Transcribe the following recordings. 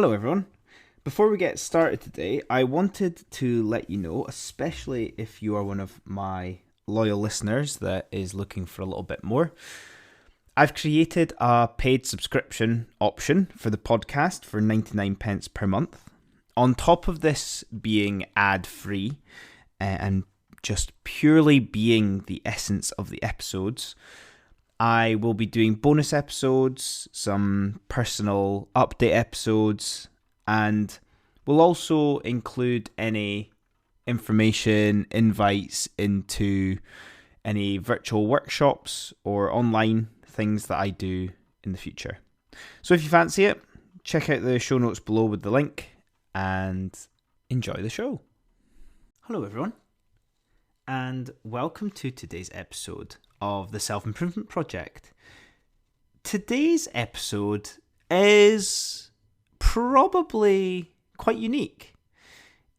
Hello, everyone. Before we get started today, I wanted to let you know, especially if you are one of my loyal listeners that is looking for a little bit more, I've created a paid subscription option for the podcast for 99 pence per month. On top of this being ad-free and just purely being the essence of the episodes, I will be doing bonus episodes, some personal update episodes, and we'll also include any information, invites into any virtual workshops or online things that I do in the future. So if you fancy it, check out the show notes below with the link and enjoy the show. Hello everyone, and welcome to today's episode of the Self-Improvement Project. Today's episode is probably quite unique.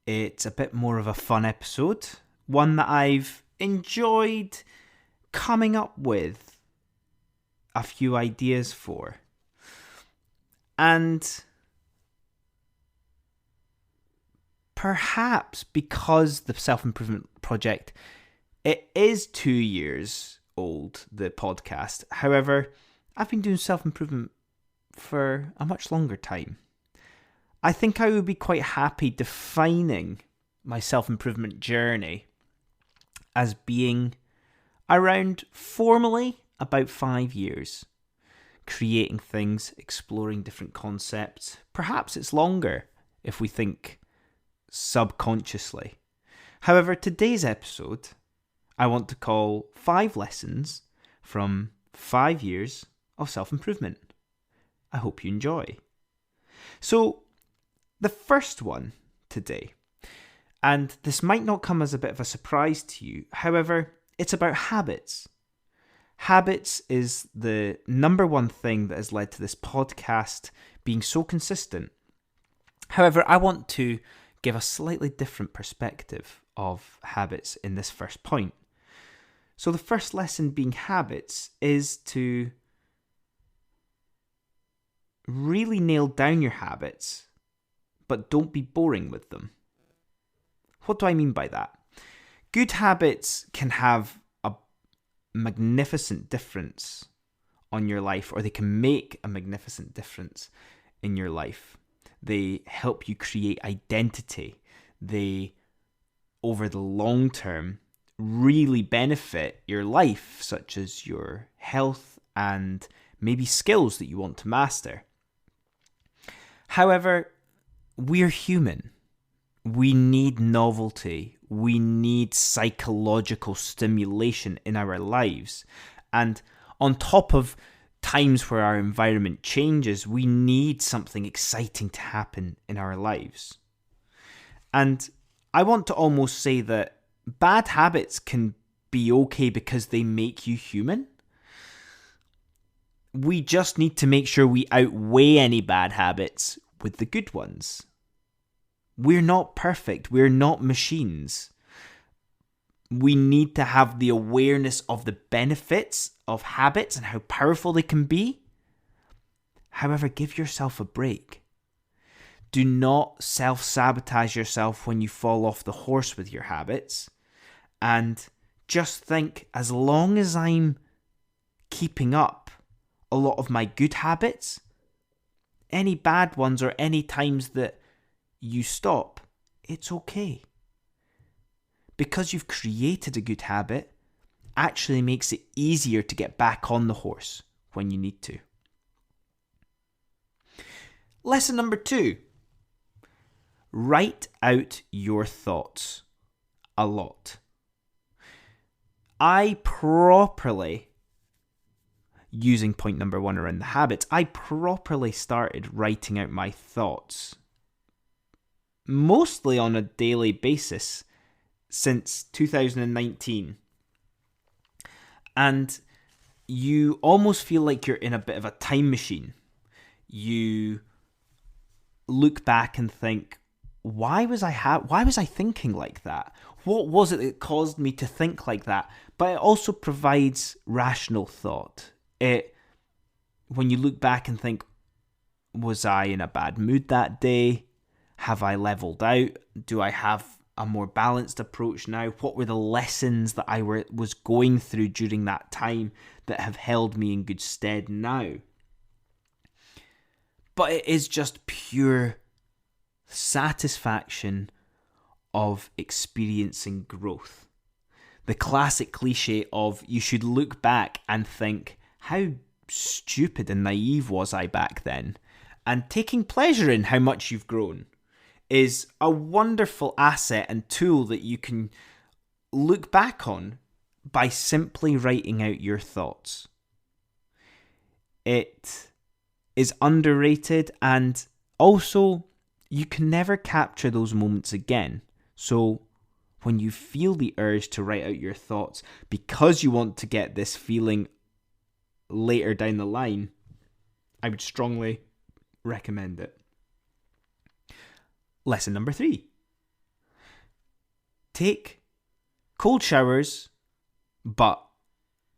It's a bit more of a fun episode, one that I've enjoyed coming up with a few ideas for. And perhaps because the Self-Improvement Project, it is 2 years old, the podcast. However, I've been doing self-improvement for a much longer time. I think I would be quite happy defining my self-improvement journey as being around formally about 5 years. Creating things, exploring different concepts. Perhaps it's longer if we think subconsciously. However, today's episode I want to call 5 lessons from 5 years of self-improvement. I hope you enjoy. So, the first one today, and this might not come as a bit of a surprise to you, however, it's about habits. Habits is the number one thing that has led to this podcast being so consistent. However, I want to give a slightly different perspective of habits in this first point. So the first lesson being habits is to really nail down your habits, but don't be boring with them. What do I mean by that? Good habits can have a magnificent difference on your life, or they can make a magnificent difference in your life. They help you create identity. They, over the long term, really benefit your life, such as your health and maybe skills that you want to master. However, we're human. We need novelty. We need psychological stimulation in our lives. And on top of times where our environment changes, we need something exciting to happen in our lives. And I want to almost say that bad habits can be okay because they make you human. We just need to make sure we outweigh any bad habits with the good ones. We're not perfect. We're not machines. We need to have the awareness of the benefits of habits and how powerful they can be. However, give yourself a break. Do not self-sabotage yourself when you fall off the horse with your habits. And just think, as long as I'm keeping up a lot of my good habits, any bad ones or any times that you stop, it's okay. Because you've created a good habit actually makes it easier to get back on the horse when you need to. Lesson number 2. Write out your thoughts a lot. I properly, using point number 1 around the habits, I properly started writing out my thoughts mostly on a daily basis since 2019. And you almost feel like you're in a bit of a time machine. You look back and think, why was I thinking like that? What was it that caused me to think like that? But it also provides rational thought. When you look back and think, Was I in a bad mood that day? Have I leveled out? Do I have a more balanced approach now? What were the lessons that I was going through during that time that have held me in good stead now? But it is just pure satisfaction of experiencing growth. The classic cliche of you should look back and think, how stupid and naive was I back then? And taking pleasure in how much you've grown is a wonderful asset and tool that you can look back on by simply writing out your thoughts. It is underrated, and also you can never capture those moments again. So when you feel the urge to write out your thoughts because you want to get this feeling later down the line, I would strongly recommend it. Lesson number 3. Take cold showers, but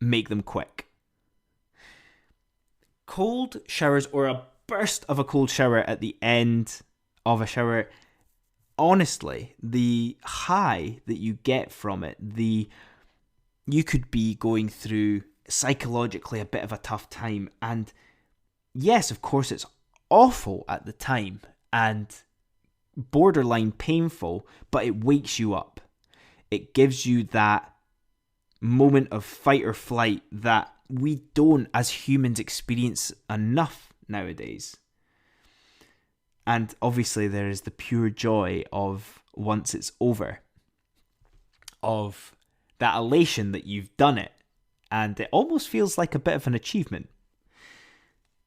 make them quick. Cold showers, or a burst of a cold shower at the end of a shower, honestly, the high that you get from it, you could be going through psychologically a bit of a tough time, and yes, of course, it's awful at the time and borderline painful, but it wakes you up. It gives you that moment of fight or flight that we don't, as humans, experience enough nowadays. And obviously there is the pure joy of, once it's over, of that elation that you've done it, and it almost feels like a bit of an achievement.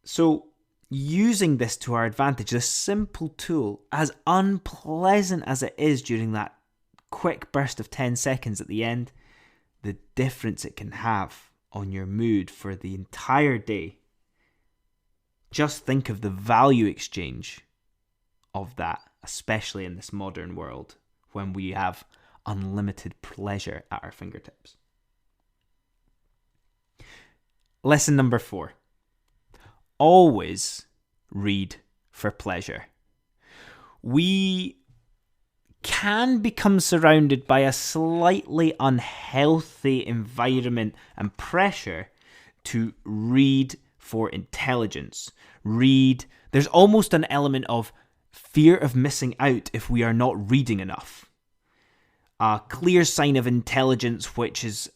So using this to our advantage, this simple tool, as unpleasant as it is during that quick burst of 10 seconds at the end, the difference it can have on your mood for the entire day. Just think of the value exchange of that, especially in this modern world when we have unlimited pleasure at our fingertips. Lesson number 4. Always read for pleasure. We can become surrounded by a slightly unhealthy environment and pressure to read for intelligence. There's almost an element of fear of missing out if we are not reading enough. A clear sign of intelligence which is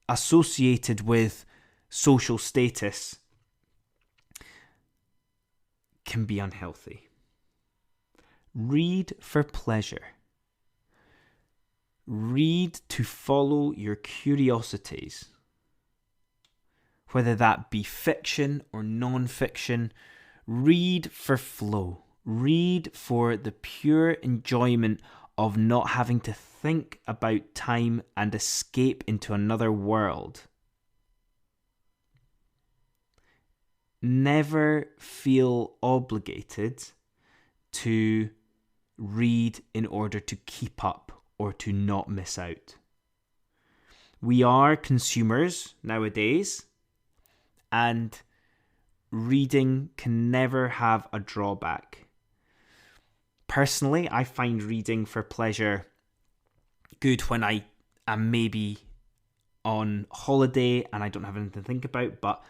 associated with social status can be unhealthy. Read for pleasure. Read to follow your curiosities. Whether that be fiction or non-fiction, read for flow. Read for the pure enjoyment of not having to think about time and escape into another world. Never feel obligated to read in order to keep up or to not miss out. We are consumers nowadays, and reading can never have a drawback. Personally, I find reading for pleasure good when I am maybe on holiday and I don't have anything to think about, but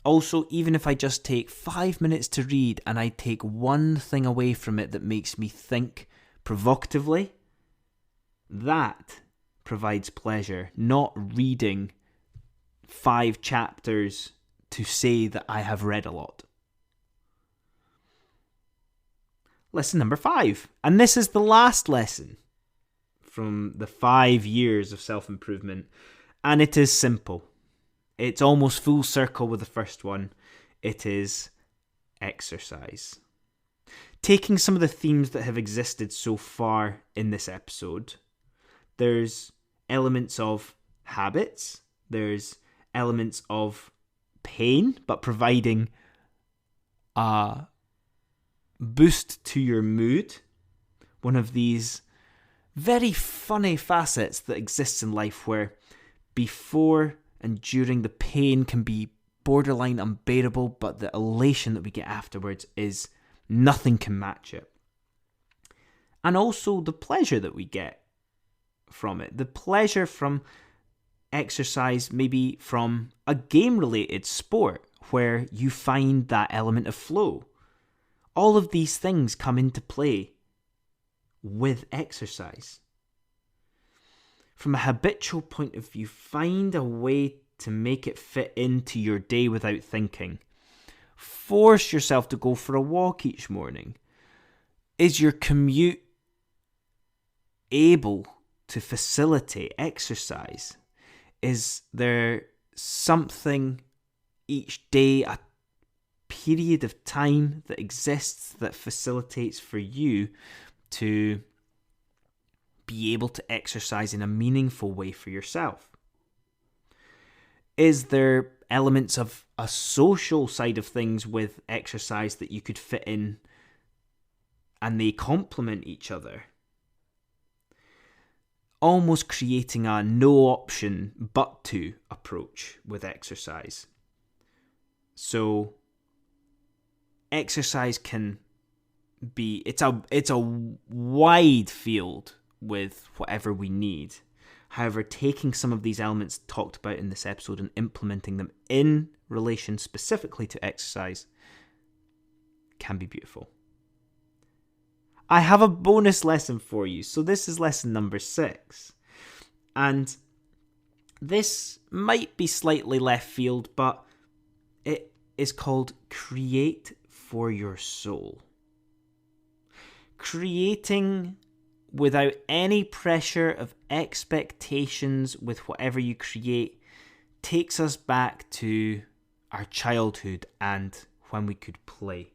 also, even if I just take 5 minutes to read and I take one thing away from it that makes me think provocatively, that provides pleasure. Not reading 5 chapters to say that I have read a lot. Lesson number 5. And this is the last lesson from the 5 years of self-improvement. And it is simple. It's almost full circle with the first one. It is exercise. Taking some of the themes that have existed so far in this episode, there's elements of habits, there's elements of pain, but providing a boost to your mood. One of these very funny facets that exists in life where before and during the pain can be borderline unbearable, but the elation that we get afterwards is nothing can match it. And also the pleasure that we get from it. The pleasure from exercise, maybe from a game-related sport where you find that element of flow. All of these things come into play with exercise. From a habitual point of view, find a way to make it fit into your day without thinking. Force yourself to go for a walk each morning. Is your commute able to facilitate exercise? Is there something each day, a period of time that exists that facilitates for you to be able to exercise in a meaningful way for yourself? Is there elements of a social side of things with exercise that you could fit in and they complement each other? Almost creating a no option but to approach with exercise. So exercise can be, it's a wide field with whatever we need. However, taking some of these elements talked about in this episode and implementing them in relation specifically to exercise can be beautiful. I have a bonus lesson for you. So this is lesson number 6. And this might be slightly left field, but it is called Create for Your Soul. Creating without any pressure of expectations with whatever you create takes us back to our childhood and when we could play.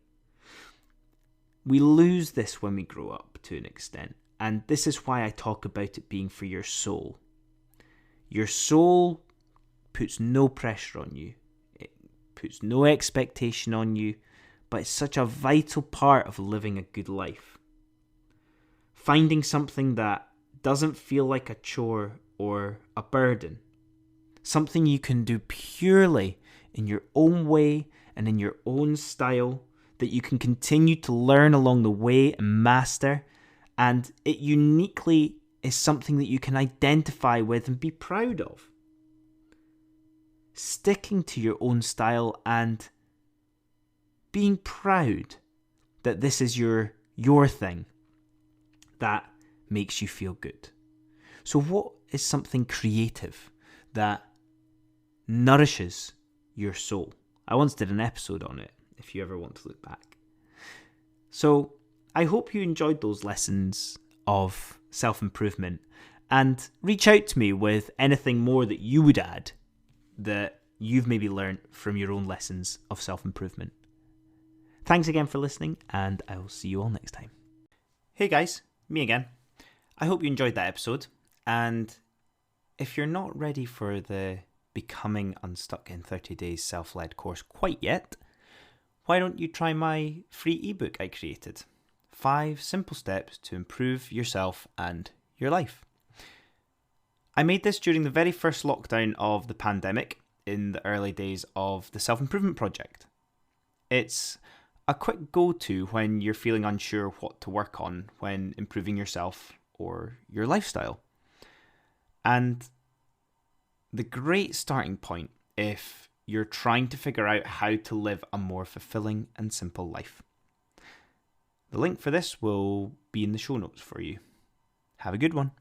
We lose this when we grow up to an extent, and this is why I talk about it being for your soul. Your soul puts no pressure on you. It puts no expectation on you, but it's such a vital part of living a good life. Finding something that doesn't feel like a chore or a burden. Something you can do purely in your own way and in your own style, that you can continue to learn along the way and master, and it uniquely is something that you can identify with and be proud of. Sticking to your own style and being proud that this is your thing that makes you feel good. So what is something creative that nourishes your soul? I once did an episode on it, if you ever want to look back. So I hope you enjoyed those lessons of self-improvement, and reach out to me with anything more that you would add that you've maybe learned from your own lessons of self-improvement. Thanks again for listening, and I will see you all next time. Hey guys, me again. I hope you enjoyed that episode, and if you're not ready for the Becoming Unstuck in 30 Days self-led course quite yet, why don't you try my free ebook I created? 5 simple steps to improve yourself and your life. I made this during the very first lockdown of the pandemic in the early days of the self-improvement project. It's a quick go-to when you're feeling unsure what to work on when improving yourself or your lifestyle. And the great starting point if you're trying to figure out how to live a more fulfilling and simple life. The link for this will be in the show notes for you. Have a good one.